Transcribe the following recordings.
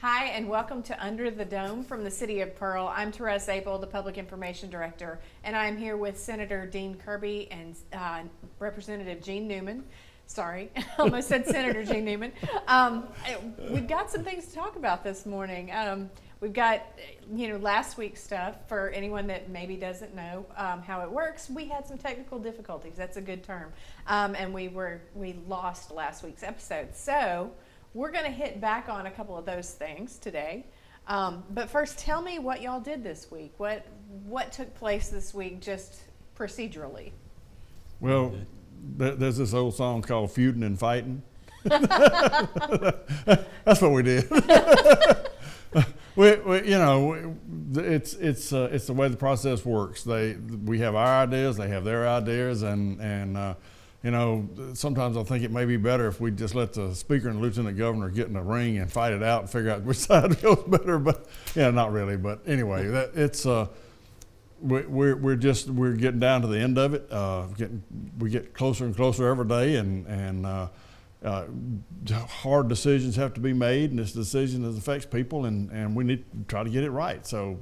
Hi, and welcome to Under the Dome from the City of Pearl. I'm Therese Apel, the Public Information Director, and I'm here with Senator Dean Kirby and Representative Gene Newman. Sorry, almost said Senator Gene Newman. We've got some things to talk about this morning. We've got, last week's stuff for anyone that maybe doesn't know how it works. We had some technical difficulties. That's a good term, and we lost last week's episode. So we're going to hit back on a couple of those things today. But first, tell me what y'all did this week. What took place this week, just procedurally? Well, there's this old song called "Feuding and Fighting." That's what we did. It's the way the process works. We have our ideas, they have their ideas, and sometimes I think it may be better if we just let the speaker and the lieutenant governor get in a ring and fight it out and figure out which side goes better. But not really. But anyway, we're getting down to the end of it. We get closer and closer every day, and hard decisions have to be made, and this decision affects people, and we need to try to get it right. So,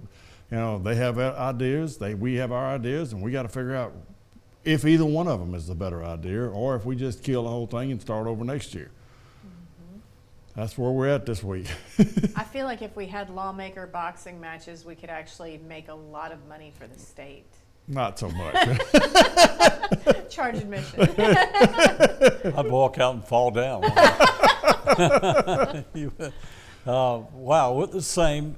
they have ideas, we have our ideas, and we got to figure out if either one of them is the better idea, or if we just kill the whole thing and start over next year. Mm-hmm. That's where we're at this week. I feel like if we had lawmaker boxing matches, we could actually make a lot of money for the state. Not so much. Charge admission. I'd walk out and fall down. Wow, we're the same.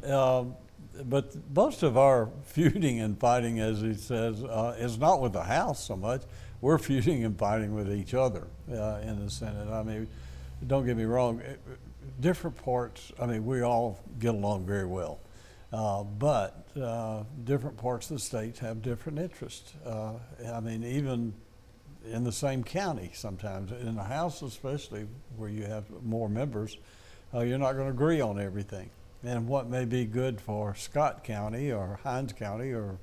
But most of our feuding and fighting, as he says, is not with the House so much. We're feuding and fighting with each other in the Senate. I mean, don't get me wrong, different parts, we all get along very well. But different parts of the state have different interests. Even in the same county sometimes, in the House especially, where you have more members, you're not going to agree on everything. And what may be good for Scott County or Hines County or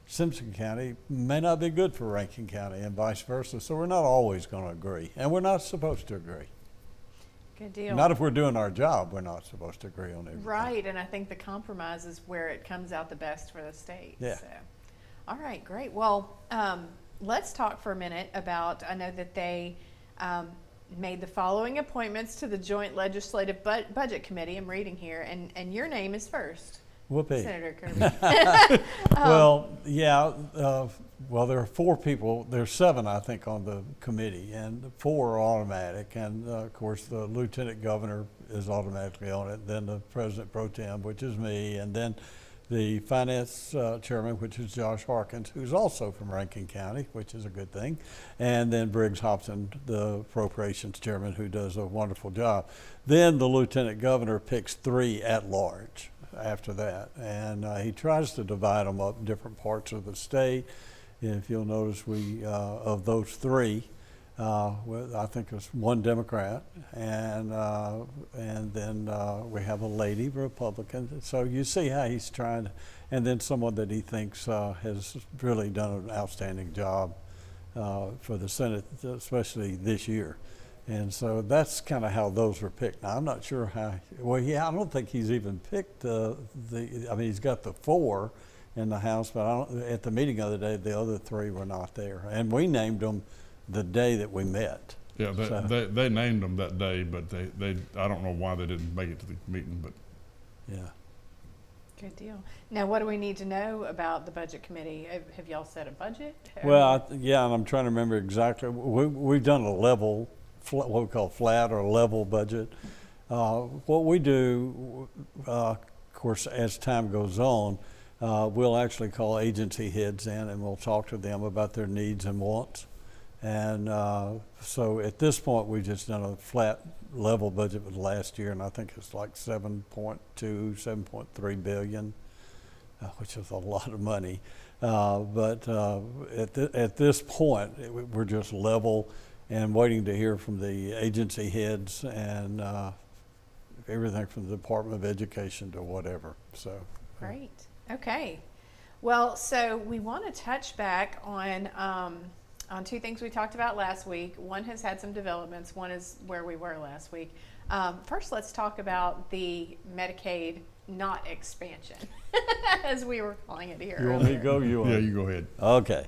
Simpson County may not be good for Rankin County, and vice versa. So we're not always going to agree, and we're not supposed to agree. Good deal. Not if we're doing our job, we're not supposed to agree on everything. Right, and I think the compromise is where it comes out the best for the state. Yeah. So. All right, great. Well, let's talk for a minute about, I know that they made the following appointments to the Joint Legislative Budget Committee. I'm reading here, and your name is first. Whoopee. Senator Kirby. There are 4 people. There's 7, I think, on the committee, and 4 are automatic. And of course, the lieutenant governor is automatically on it. Then the president pro tem, which is me, and then the finance chairman, which is Josh Harkins, who's also from Rankin County, which is a good thing, and then Briggs Hobson, the appropriations chairman, who does a wonderful job. Then the lieutenant governor picks 3 at large after that, and he tries to divide them up in different parts of the state. And if you'll notice, we of those 3, I think it's 1 Democrat, and then we have a lady Republican. So you see how he's trying, and then someone that he thinks has really done an outstanding job for the Senate, especially this year. And so that's kind of how those were picked. Now, I'm not sure how. I don't think he's even picked he's got the 4 in the House, but at the meeting the other day, the other 3 were not there, and we named them the day that we met. Yeah, they named them that day, but they I don't know why they didn't make it to the meeting, but yeah. Good deal. Now, what do we need to know about the budget committee? Have y'all set a budget? Well, and I'm trying to remember exactly. We've done a level, what we call flat or level budget. What we do, of course, as time goes on, we'll actually call agency heads in, and we'll talk to them about their needs and wants. And so at this point, we've just done a flat level budget with last year, and I think it's like 7.3 billion, which is a lot of money. But at this point, we're just level and waiting to hear from the agency heads and everything from the Department of Education to whatever. So great. Okay. Well, so we want to touch back on On two things we talked about last week. One has had some developments. One is where we were last week. First, let's talk about the Medicaid not expansion, as we were calling it here You want me to earlier. go? You want? Yeah, you go ahead. Okay.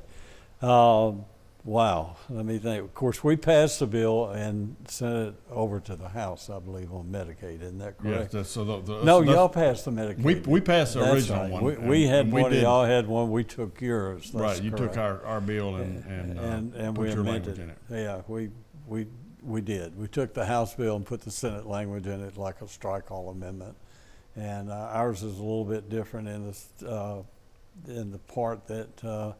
Wow. Let me think. Of course, we passed the bill and sent it over to the House, I believe, on Medicaid. Isn't that Yeah, correct? that's, so No, that's- y'all passed the Medicaid. we passed the That's original right. one. We had and one, did- y'all had one, we took yours. That's Right, you took correct. our bill and we put your amended language in it. Yeah, we did. We took the House bill and put the Senate language in it like a strike-all amendment. And ours is a little bit different in the part that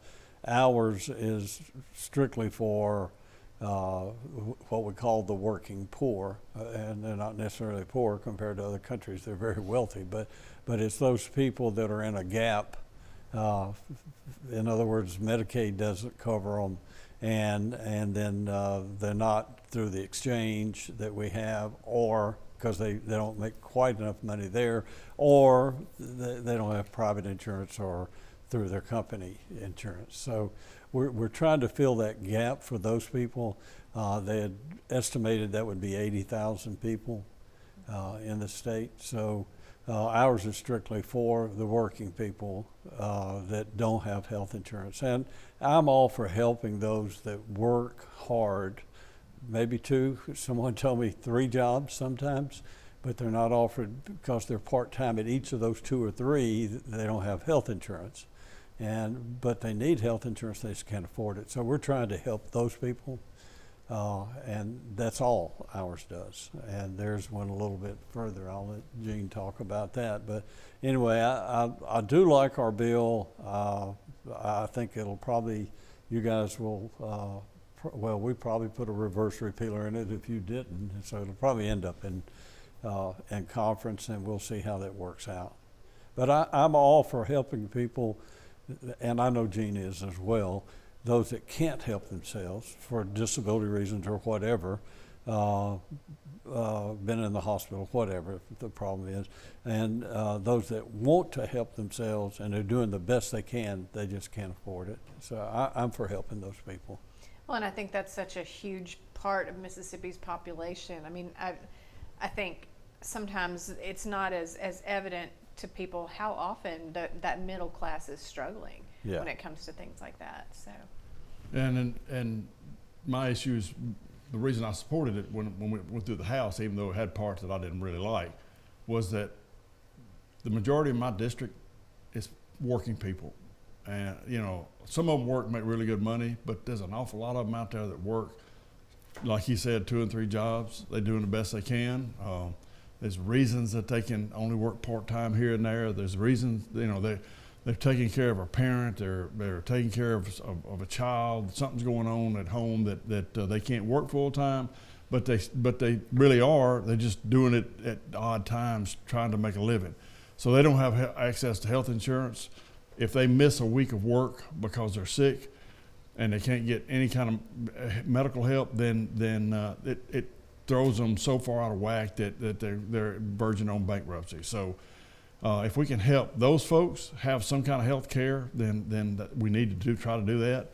ours is strictly for what we call the working poor, and they're not necessarily poor compared to other countries. They're very wealthy, but it's those people that are in a gap. In other words, Medicaid doesn't cover them, and then they're not through the exchange that we have, or because they don't make quite enough money there, or they don't have private insurance or through their company insurance. So we're trying to fill that gap for those people. They had estimated that would be 80,000 people in the state. So ours is strictly for the working people that don't have health insurance. And I'm all for helping those that work hard, maybe 2, someone told me 3 jobs sometimes, but they're not offered because they're part-time at each of those 2 or 3, they don't have health insurance. But they need health insurance, they just can't afford it. So we're trying to help those people, and that's all ours does. And there's one a little bit further. I'll let Gene talk about that. But anyway, I do like our bill. I think it'll probably, you guys will, well, we probably put a reverse repealer in it if you didn't. So it'll probably end up in conference, and we'll see how that works out. But I'm all for helping people, and I know Gene is as well, those that can't help themselves for disability reasons or whatever, been in the hospital, whatever the problem is, and those that want to help themselves and are doing the best they can, they just can't afford it. So I'm for helping those people. Well, and I think that's such a huge part of Mississippi's population. I mean, I think sometimes it's not as evident to people how often that middle class is struggling when it comes to things like that. So, And my issue is, the reason I supported it when we went through the House, even though it had parts that I didn't really like, was that the majority of my district is working people. And, you know, some of them work, make really good money, but there's an awful lot of them out there that work, like he said, 2 and 3 jobs. They're doing the best they can. There's reasons that they can only work part-time here and there. There's reasons, you know, they're taking care of a parent, they're taking care of a child, something's going on at home that they can't work full-time, but they really are. They're just doing it at odd times, trying to make a living. So they don't have access to health insurance. If they miss a week of work because they're sick and they can't get any kind of medical help, then it throws them so far out of whack that they're verging on bankruptcy. So if we can help those folks have some kind of health care, then we need to try to do that,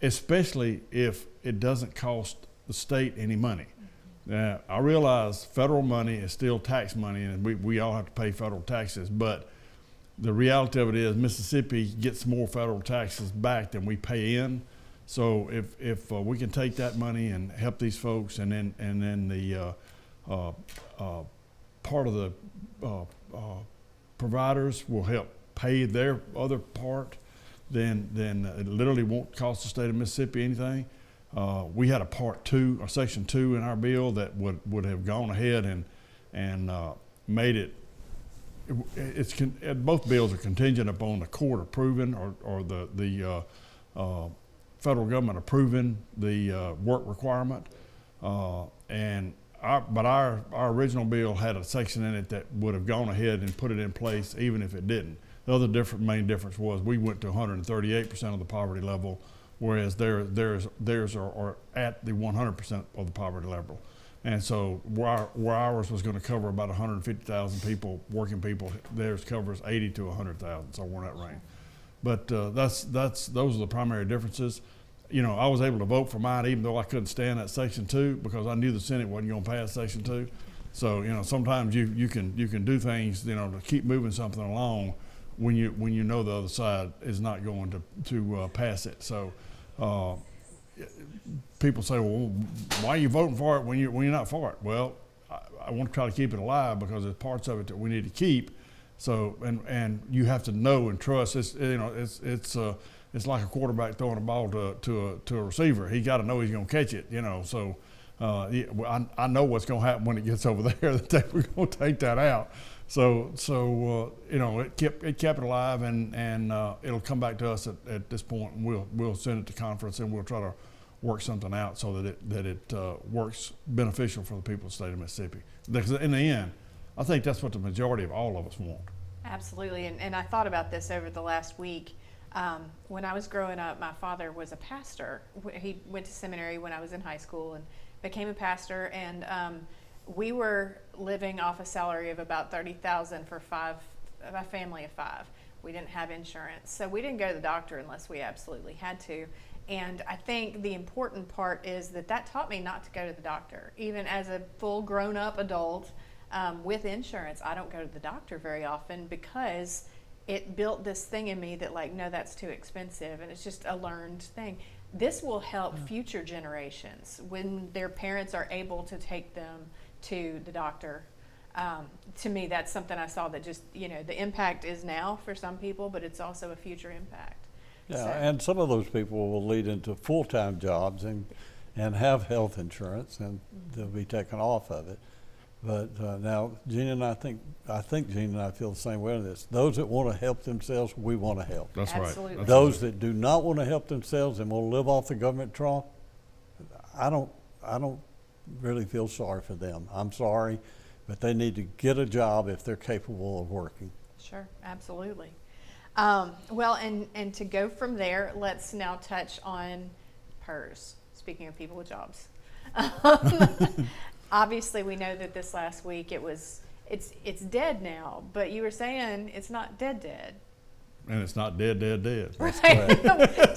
especially if it doesn't cost the state any money. I realize federal money is still tax money, and we all have to pay federal taxes, but the reality of it is Mississippi gets more federal taxes back than we pay in. So if we can take that money and help these folks, and then the part of the providers will help pay their other part, then it literally won't cost the state of Mississippi anything. We had a part 2 or section 2 in our bill that would have gone ahead and made it. Both bills are contingent upon the court approving or the federal government approving the work requirement, but our original bill had a section in it that would have gone ahead and put it in place even if it didn't. The other main difference was we went to 138% of the poverty level, whereas theirs are at the 100% of the poverty level. And so where ours was going to cover about 150,000 people, working people, theirs covers 80 to 100,000, so we're in that range. But those are the primary differences. I was able to vote for mine even though I couldn't stand that Section 2 because I knew the Senate wasn't going to pass Section 2. So, sometimes you can do things, to keep moving something along when you know the other side is not going to pass it. So, people say, well, why are you voting for it when you're not for it? Well, I want to try to keep it alive because there's parts of it that we need to keep. So, and you have to know and trust. It's like a quarterback throwing a ball to a receiver. He got to know he's going to catch it. So. I know what's going to happen when it gets over there. That we're going to take that out. So it kept it alive, and it'll come back to us at this point, and we'll send it to conference, and we'll try to work something out so that it works beneficial for the people of the state of Mississippi. Because in the end, I think that's what the majority of all of us want. Absolutely, and I thought about this over the last week. When I was growing up, my father was a pastor. He went to seminary when I was in high school and became a pastor, and we were living off a salary of about $30,000 for a family of 5. We didn't have insurance, so we didn't go to the doctor unless we absolutely had to. And I think the important part is that taught me not to go to the doctor. Even as a full grown-up adult with insurance, I don't go to the doctor very often because it built this thing in me that no, that's too expensive, and it's just a learned thing. This will help future generations when their parents are able to take them to the doctor. To me, that's something I saw that just, the impact is now for some people, but it's also a future impact. Yeah, So, and some of those people will lead into full-time jobs and have health insurance, and they'll be taken off of it. But now, Gina and I think Gina and I feel the same way on this. Those that want to help themselves, we want to help. That's Absolutely. right. Those that do not want to help themselves and want to live off the government trough, I don't really feel sorry for them. I'm sorry, but they need to get a job if they're capable of working. Sure, absolutely. Well, and to go from there, let's now touch on PERS. Speaking of people with jobs. Obviously, we know that this last week it's dead now, but you were saying it's not dead. And it's not dead. Right.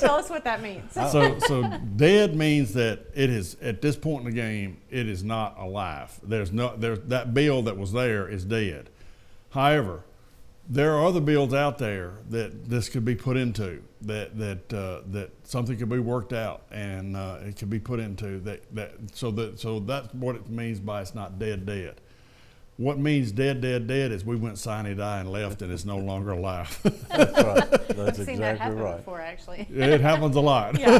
Tell us what that means. So dead means that it is, at this point in the game, it is not alive. That bill that was there is dead. However, there are other bills out there that this could be put into, that something could be worked out, and it could be put into so that's what it means by it's not dead. What means dead is we went sine die and left, and it's no longer alive. That's right. That's I've seen that exactly happen right. before, actually. It happens a lot. Yeah.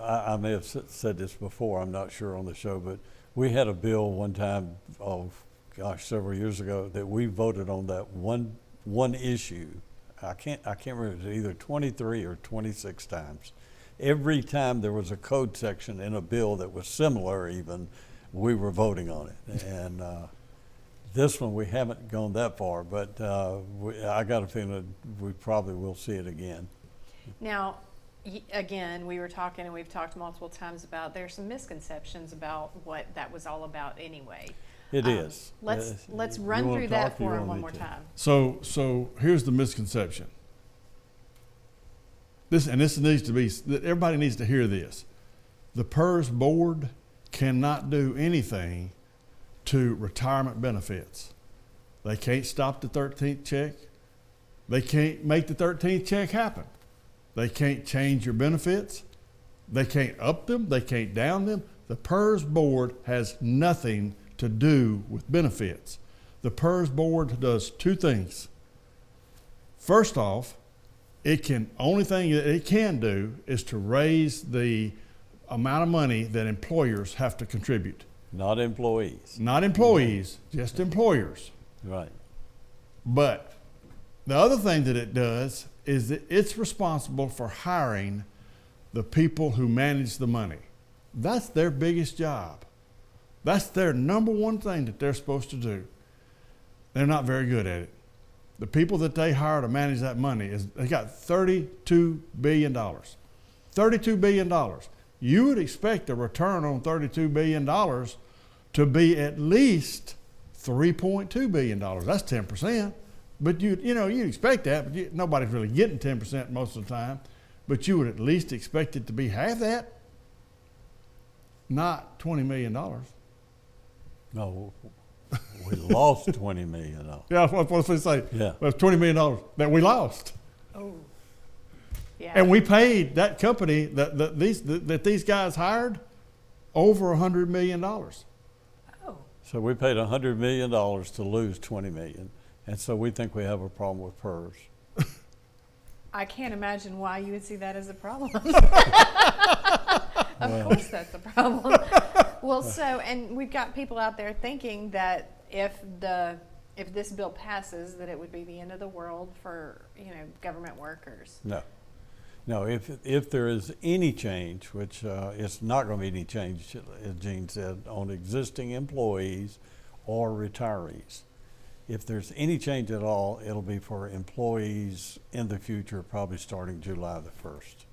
I may have said this before, I'm not sure on the show, but we had a bill one time, several years ago, that we voted on that one issue. I can't remember, it was either 23 or 26 times. Every time there was a code section in a bill that was similar even, we were voting on it. And this one, we haven't gone that far, but I got a feeling that we probably will see it again. Now, again, we were talking, and we've talked multiple times about there's some misconceptions about what that was all about anyway. It is. Let's You run wanna through that talk, you for them want one me more to? time. So here's the misconception. This needs to be, everybody needs to hear this. The PERS board cannot do anything to retirement benefits. They can't stop the 13th check. They can't make the 13th check happen. They can't change your benefits. They can't up them. They can't down them. The PERS board has nothing to do with benefits. The PERS board does two things. First off, only thing that it can do is to raise the amount of money that employers have to contribute. Not employees. Not employees, just employers. Right. But the other thing that it does is that it's responsible for hiring the people who manage the money. That's their biggest job. That's their number one thing that they're supposed to do. They're not very good at it. The people that they hire to manage that money, they got $32 billion. $32 billion. You would expect the return on $32 billion to be at least $3.2 billion. That's 10%. But you'd expect that, but nobody's really getting 10% most of the time. but you would at least expect it to be half that, not $20 million. No, we lost $20 million. Yeah, that's what I was going to say. Yeah. That's $20 million that we lost. Oh. Yeah. And we paid that company that these guys hired over $100 million. Oh. So we paid $100 million to lose $20 million. And so we think we have a problem with PERS. I can't imagine why you would see that as a problem. Of course that's a problem. Well, and we've got people out there thinking that if this bill passes, that it would be the end of the world for, government workers. No, if there is any change, which it's not going to be any change, as Gene said, on existing employees or retirees. If there's any change at all, it'll be for employees in the future, probably starting July the 1st.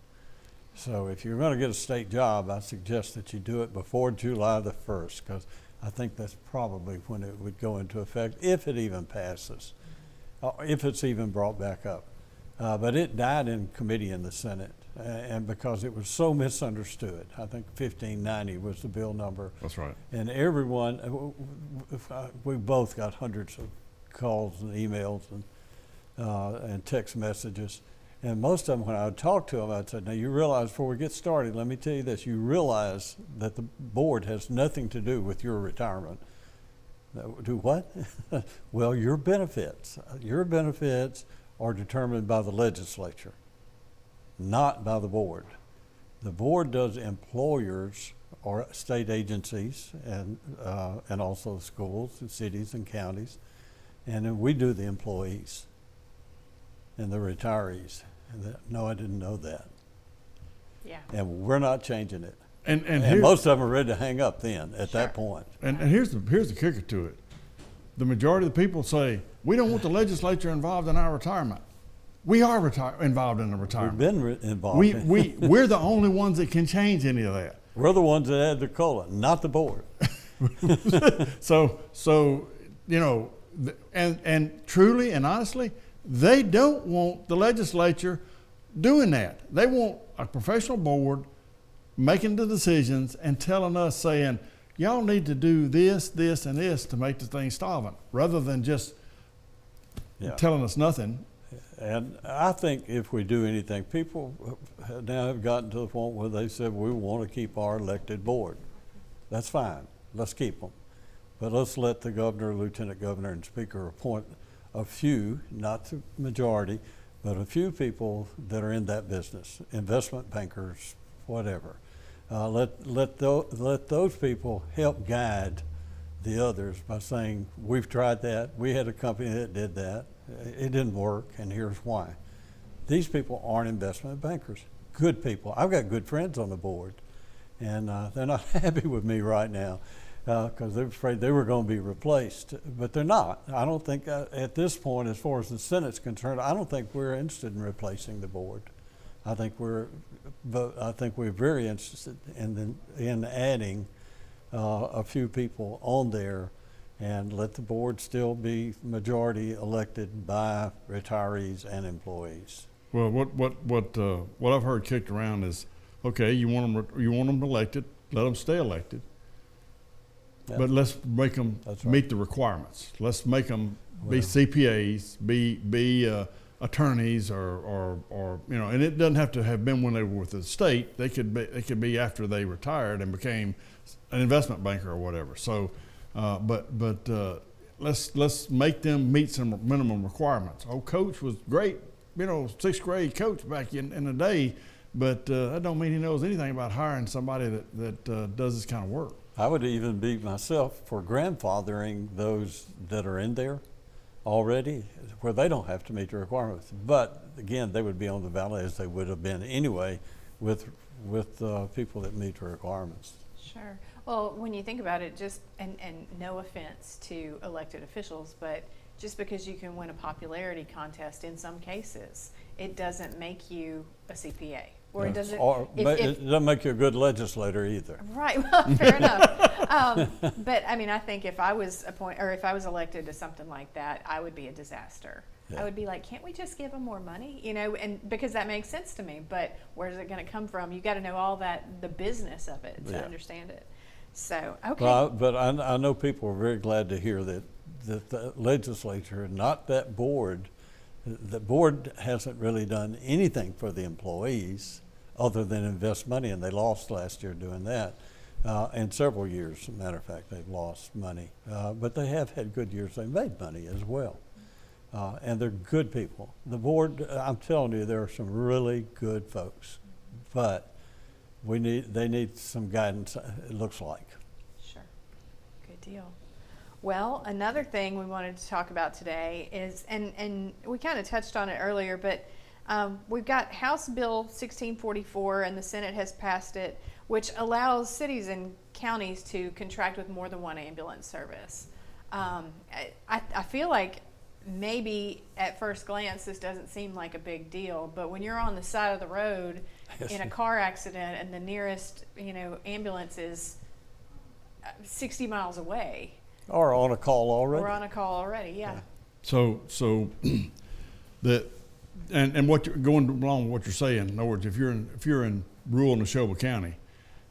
So if you're going to get a state job, I suggest that you do it before July the 1st, because I think that's probably when it would go into effect, if it even passes, if it's even brought back up. But it died in committee in the Senate, and because it was so misunderstood. I think 1590 was the bill number. That's right. And everyone, we both got hundreds of calls and emails and text messages. And most of them, when I would talk to them, I'd say, now you realize, before we get started, let me tell you this, you realize that the board has nothing to do with your retirement. Do what? Well, your benefits are determined by the legislature, not by the board. The board does employers or state agencies and also schools and cities and counties, and then we do the employees and the retirees. No, I didn't know that. Yeah. And we're not changing it. And most of them are ready to hang up then at that point. And here's the kicker to it. The majority of the people say, we don't want the legislature involved in our retirement. We are involved in the retirement. We've been involved. We're the only ones that can change any of that. We're the ones that add the COLA, not the board. So and truly and honestly, they don't want the legislature doing that. They want a professional board making the decisions and telling us, saying, y'all need to do this, this, and this to make the thing solvent, rather than just telling us nothing. And I think if we do anything, people now have gotten to the point where they said, we want to keep our elected board. That's fine. Let's keep them. But let's let the governor, lieutenant governor, and speaker appoint a few, not the majority, but a few people that are in that business, investment bankers, whatever. Let those people help guide the others by saying, we've tried that. We had a company that did that. It didn't work, and here's why. These people aren't investment bankers. Good people. I've got good friends on the board, and they're not happy with me right now because they're afraid they were going to be replaced, but they're not. I don't think at this point, as far as the Senate's concerned, I don't think we're interested in replacing the board. I think we're very interested in adding a few people on there, and let the board still be majority elected by retirees and employees. Well, what I've heard kicked around is, okay, you want them elected, let them stay elected, but let's make them meet the requirements. Let's make them be CPAs, be attorneys, or and it doesn't have to have been when they were with the state. They could be after they retired and became an investment banker or whatever. So, let's make them meet some minimum requirements. Oh, coach was great, sixth grade coach back in the day, but that don't mean he knows anything about hiring somebody that does this kind of work. I would even be myself for grandfathering those that are in there already, where they don't have to meet the requirements. But again, they would be on the ballot as they would have been anyway with people that meet the requirements. Sure. Well, when you think about it, and no offense to elected officials, but just because you can win a popularity contest in some cases, it doesn't make you a CPA. Or it doesn't. It doesn't make you a good legislator either. Right. Well, fair enough. But I mean, I think if I was elected to something like that, I would be a disaster. Yeah. I would be like, can't we just give them more money? You know, and because that makes sense to me, but where's it going to come from? You got to know all that, the business of it to Yeah. understand it. So, okay. Well, but I know people are very glad to hear that the legislature, not that board, the board hasn't really done anything for the employees other than invest money, and they lost last year doing that. And several years, as a matter of fact, they've lost money. But they have had good years. They made money as well. And they're good people. The board, I'm telling you, there are some really good folks. But they need some guidance, it looks like. Sure. Good deal. Well, another thing we wanted to talk about today is, and we kind of touched on it earlier, but we've got House Bill 1644 and the Senate has passed it, which allows cities and counties to contract with more than one ambulance service. I feel like maybe at first glance this doesn't seem like a big deal, but when you're on the side of the road in a car accident and the nearest, ambulance is 60 miles away. Or on a call already. Or on a call already, yeah. So that, and what you're going along with what you're saying. In other words, if you're in rural Neshoba County,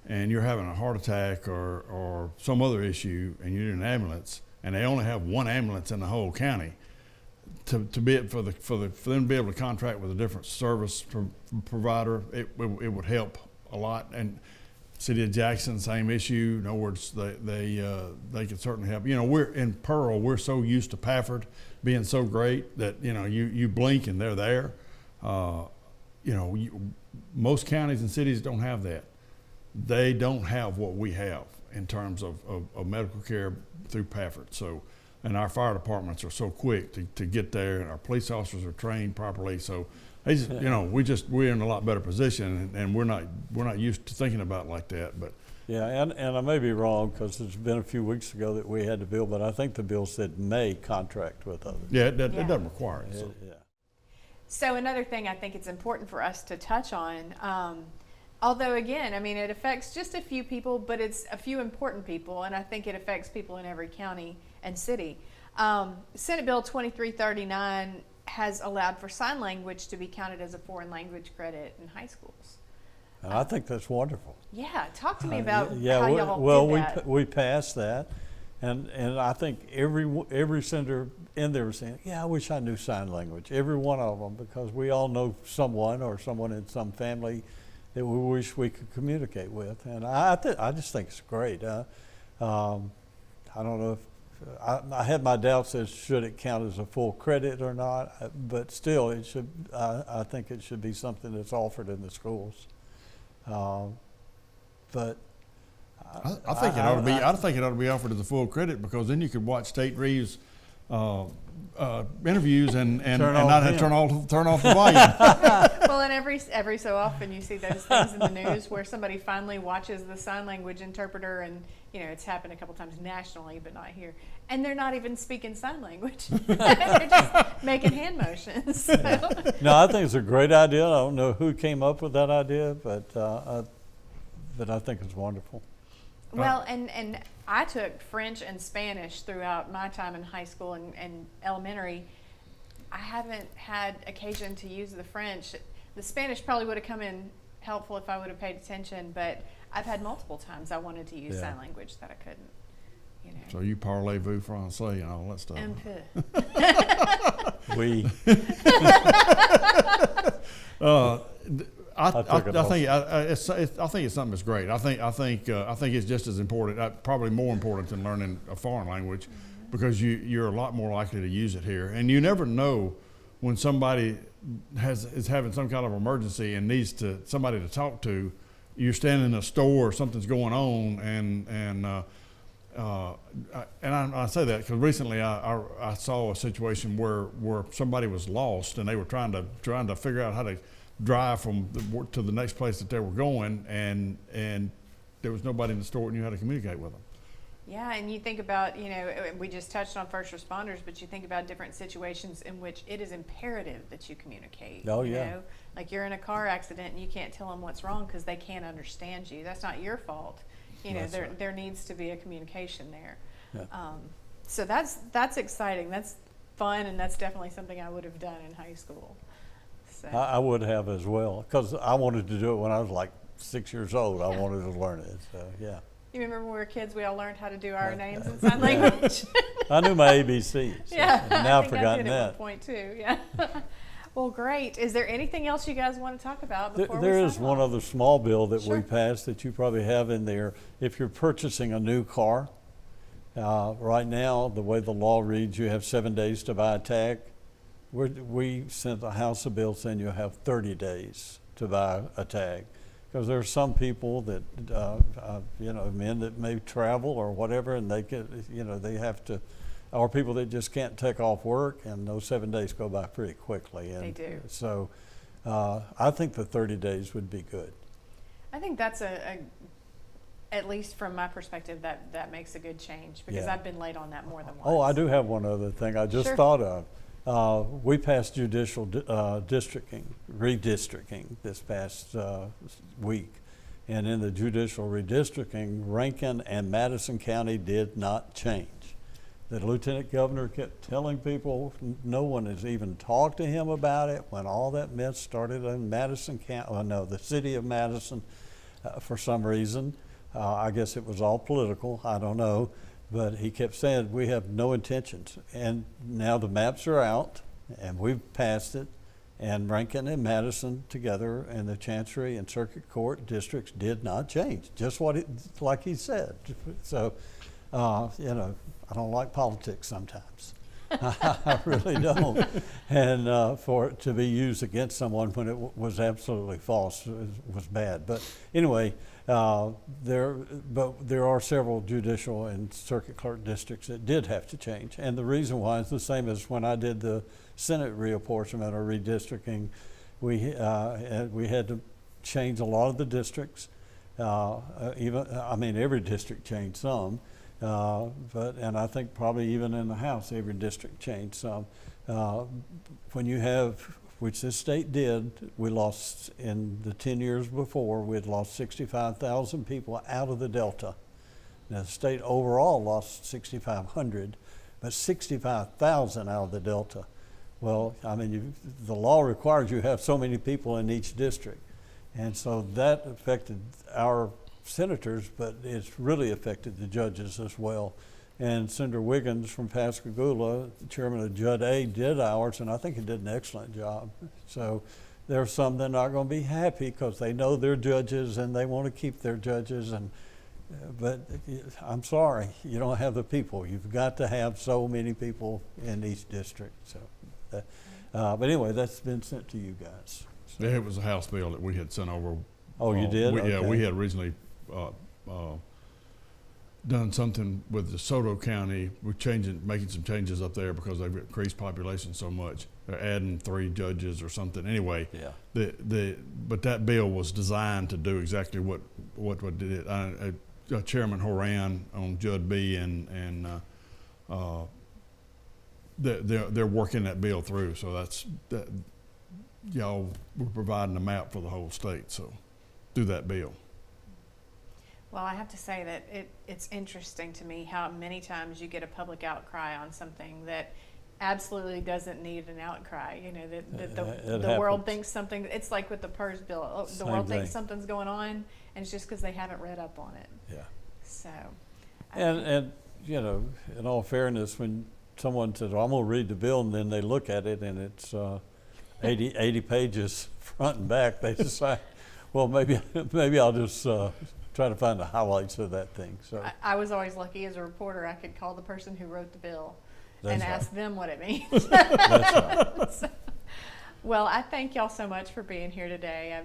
and you're having a heart attack or some other issue, and you're in an ambulance, and they only have one ambulance in the whole county, for them to be able to contract with a different service provider, it would help a lot. And City of Jackson, same issue. In other words, they could certainly help. We're in Pearl. We're so used to Pafford being so great that you blink and they're there. Most counties and cities don't have that. They don't have what we have in terms of medical care through Pafford. So, and our fire departments are so quick to get there, and our police officers are trained properly. So, they just, we're in a lot better position, and we're not used to thinking about it like that. But yeah, and I may be wrong because it's been a few weeks ago that we had the bill, but I think the bill said may contract with others. yeah, it doesn't require it. So. Yeah. So another thing I think it's important for us to touch on, although again, it affects just a few people, but it's a few important people, and I think it affects people in every county and city. Senate Bill 2339 has allowed for sign language to be counted as a foreign language credit in high schools. And I think that's wonderful. Yeah, talk to me about how we, y'all well, did that. we passed that, and I think every senator in there was saying, "Yeah, I wish I knew sign language." Every one of them, because we all know someone or someone in some family that we wish we could communicate with, and I just think it's great. I don't know if I had my doubts as should it count as a full credit or not, but still, it should. I think it should be something that's offered in the schools. But I think it ought to be. I think it ought to be offered as a full credit, because then you could watch State Reeves interviews and not have to turn off the volume. Well, and every so often you see those things in the news where somebody finally watches the sign language interpreter, and it's happened a couple times nationally, but not here. And they're not even speaking sign language; they're just making hand motions. So. No, I think it's a great idea. I don't know who came up with that idea, but I think it's wonderful. Well, and I took French and Spanish throughout my time in high school and elementary. I haven't had occasion to use the French. The Spanish probably would have come in helpful if I would have paid attention, but I've had multiple times I wanted to use sign language that I couldn't. So you parlez-vous français and all that stuff. Un peu. We. I think it's something that's great. I think it's just as important, probably more important than learning a foreign language, because you're a lot more likely to use it here, and you never know when somebody is having some kind of emergency and needs somebody to talk to. You're standing in a store, something's going on, and I say that because recently I saw a situation where somebody was lost and they were trying to figure out how to drive to the next place that they were going, and there was nobody in the store that knew how to communicate with them. Yeah, and you think about, we just touched on first responders, but you think about different situations in which it is imperative that you communicate. Oh, yeah. Like you're in a car accident and you can't tell them what's wrong because they can't understand you. That's not your fault. There needs to be a communication there. Yeah. So that's exciting. That's fun, and that's definitely something I would have done in high school. So. I would have as well, because I wanted to do it when I was like 6 years old. I wanted to learn it, so yeah. You remember when we were kids, we all learned how to do our names in sign language? I knew my ABCs. Yeah, Now I've I think I forgotten did at one that. point too, yeah. Well, great. Is there anything else you guys want to talk about before we There sign is one off? other small bill that Sure. we passed that you probably have in there. If you're purchasing a new car, right now, the way the law reads, you have 7 days to buy a tag. We sent a House of bill saying you have 30 days to buy a tag. Because there are some people that, men that may travel or whatever, and they get, they have to, or people that just can't take off work, and those 7 days go by pretty quickly. And They do. So I think the 30 days would be good. I think that's at least from my perspective, that makes a good change, because Yeah. I've been late on that more than once. Oh, I do have one other thing I just Sure. thought of. We passed judicial redistricting this past week. And in the judicial redistricting, Rankin and Madison County did not change. The lieutenant governor kept telling people no one has even talked to him about it when all that mess started in Madison County, the city of Madison, for some reason. I guess it was all political, I don't know. But he kept saying, we have no intentions. And now the maps are out, and we've passed it, and Rankin and Madison together and the Chancery and Circuit Court districts did not change, just like he said. So, I don't like politics sometimes. I really don't. And for it to be used against someone when it was absolutely false was bad. But anyway, there are several judicial and circuit clerk districts that did have to change. And the reason why is the same as when I did the Senate reapportionment or redistricting. We had to change a lot of the districts. Every district changed some. And I think probably even in the House, every district changed some. When you have, which this state did, we lost in the 10 years before, we had lost 65,000 people out of the Delta. Now, the state overall lost 6,500, but 65,000 out of the Delta. Well, the law requires you have so many people in each district. And so that affected our senators, but it's really affected the judges as well. And Senator Wiggins from Pascagoula, the chairman of Judd A, did ours, and I think he did an excellent job. So there are some that are not going to be happy because they know they're judges and they want to keep their judges. But I'm sorry, you don't have the people. You've got to have so many people in each district. So, but anyway, that's been sent to you guys. So. Yeah, it was a House bill that we had sent over. Oh, you did? Yeah, Okay. we had originally done something with DeSoto County. We're making some changes up there because they've increased population so much. They're adding 3 judges or something. Anyway, Yeah. But that bill was designed to do exactly what did it. Chairman Horan on Judd B and they're working that bill through. So that y'all were providing a map for the whole state. So through that bill. Well, I have to say that it's interesting to me how many times you get a public outcry on something that absolutely doesn't need an outcry. That the world happens. thinks something. It's like with the PERS bill. The Same world thing. thinks something's going on, and it's just because they haven't read up on it. Yeah. So. And in all fairness, when someone says, well, I'm going to read the bill, and then they look at it and it's 80 pages front and back, they decide, well, maybe I'll just try to find the highlights of that thing. So I was always lucky as a reporter. I could call the person who wrote the bill That's and right. ask them what it means. That's right. Well, I thank y'all so much for being here today.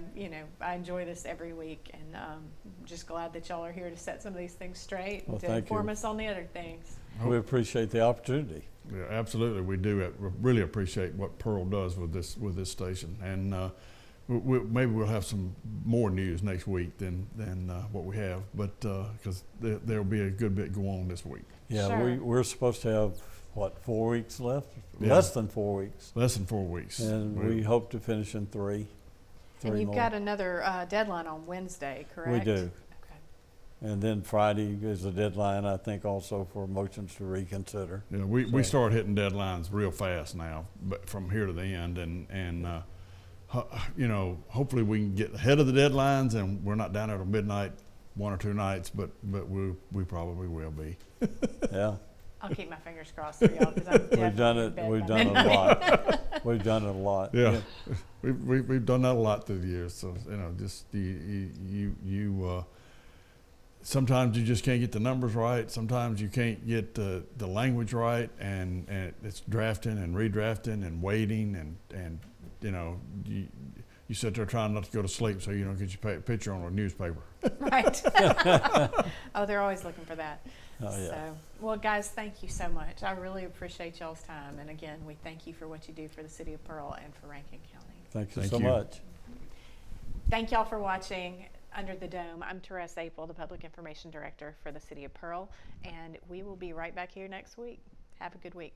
I enjoy this every week, and I'm just glad that y'all are here to set some of these things straight and Well, to thank inform you. us on the other things. We appreciate the opportunity. Yeah, absolutely, we do. We really appreciate what Pearl does with this station, and maybe we'll have some more news next week than what we have, but because there'll be a good bit go on this week. Yeah, Sure. we're supposed to have 4 weeks left? Yeah. Less than 4 weeks, Less than 4 weeks, and we hope to finish in 3. And you've more. got another deadline on Wednesday, correct? We do. Okay. And then Friday is the deadline, I think, also for motions to reconsider. You know, we So- start hitting deadlines real fast now, but from here to the end, and you know, hopefully we can get ahead of the deadlines, and we're not down there till midnight, 1 or 2 nights, but we probably will be. Yeah, I'll keep my fingers crossed for y'all, because I'm we've done definitely in it, bed we've by done it a midnight. lot. We've done it a lot. Yeah, we've done that a lot through the years. So you know, just you sometimes you just can't get the numbers right. Sometimes you can't get the language right, and it's drafting and redrafting and waiting, and you know, you sit there trying not to go to sleep so you don't get your picture on a newspaper. Right. Oh, they're always looking for that. Oh, yeah. So, well, guys, thank you so much. I really appreciate y'all's time. And again, we thank you for what you do for the city of Pearl and for Rankin County. Thank you Thank so you. much. Thank y'all for watching Under the Dome. I'm Therese Apel, the Public Information Director for the city of Pearl, and we will be right back here next week. Have a good week.